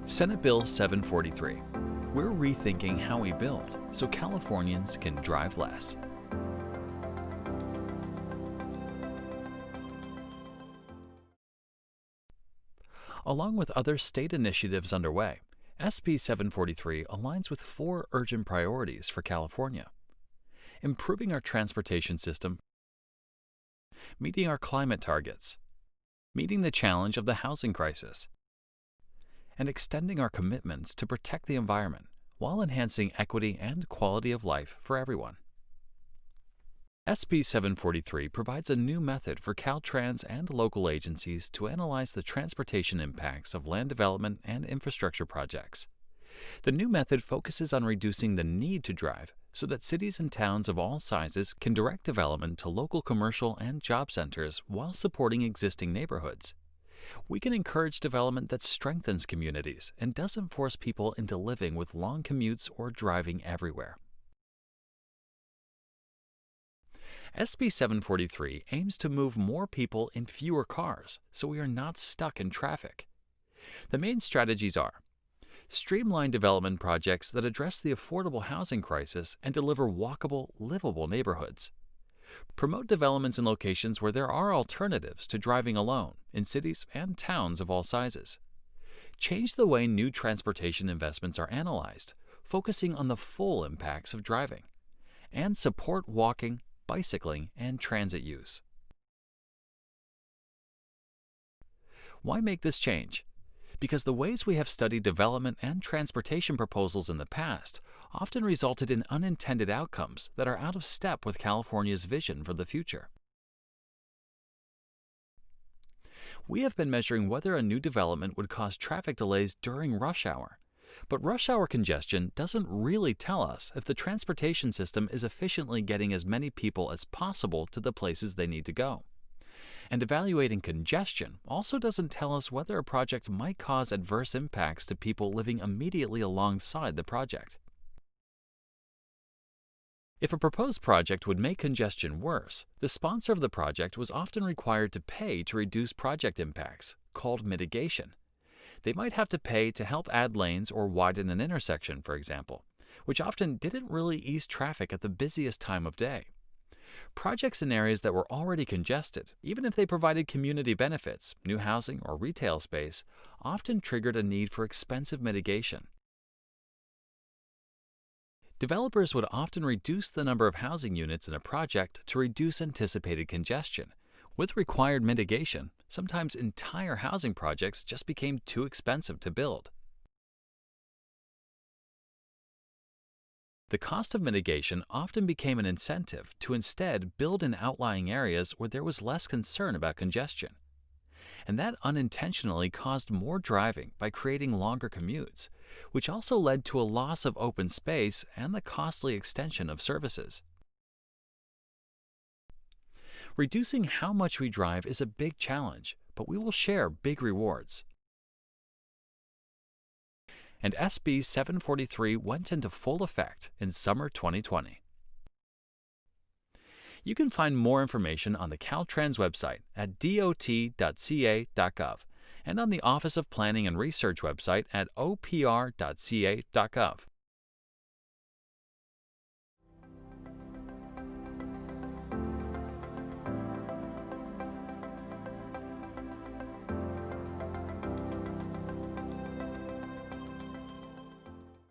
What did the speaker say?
Senate Bill 743. We're rethinking how we build so Californians can drive less. Along with other state initiatives underway, SB 743 aligns with four urgent priorities for California: improving our transportation system, meeting our climate targets, meeting the challenge of the housing crisis, and extending our commitments to protect the environment while enhancing equity and quality of life for everyone. SB 743 provides a new method for Caltrans and local agencies to analyze the transportation impacts of land development and infrastructure projects. The new method focuses on reducing the need to drive so that cities and towns of all sizes can direct development to local commercial and job centers while supporting existing neighborhoods. We can encourage development that strengthens communities and doesn't force people into living with long commutes or driving everywhere. SB 743 aims to move more people in fewer cars so we are not stuck in traffic. The main strategies are: streamline development projects that address the affordable housing crisis and deliver walkable, livable neighborhoods. Promote developments in locations where there are alternatives to driving alone in cities and towns of all sizes. Change the way new transportation investments are analyzed, focusing on the full impacts of driving. And support walking, bicycling, and transit use. Why make this change? Because the ways we have studied development and transportation proposals in the past often resulted in unintended outcomes that are out of step with California's vision for the future. We have been measuring whether a new development would cause traffic delays during rush hour, but rush hour congestion doesn't really tell us if the transportation system is efficiently getting as many people as possible to the places they need to go. And evaluating congestion also doesn't tell us whether a project might cause adverse impacts to people living immediately alongside the project. If a proposed project would make congestion worse, the sponsor of the project was often required to pay to reduce project impacts, called mitigation. They might have to pay to help add lanes or widen an intersection, for example, which often didn't really ease traffic at the busiest time of day. Projects in areas that were already congested, even if they provided community benefits, new housing, or retail space, often triggered a need for expensive mitigation. Developers would often reduce the number of housing units in a project to reduce anticipated congestion. With required mitigation, sometimes entire housing projects just became too expensive to build. The cost of mitigation often became an incentive to instead build in outlying areas where there was less concern about congestion. And that unintentionally caused more driving by creating longer commutes, which also led to a loss of open space and the costly extension of services. Reducing how much we drive is a big challenge, but we will share big rewards. And SB 743 went into full effect in summer 2020. You can find more information on the Caltrans website at dot.ca.gov and on the Office of Planning and Research website at opr.ca.gov.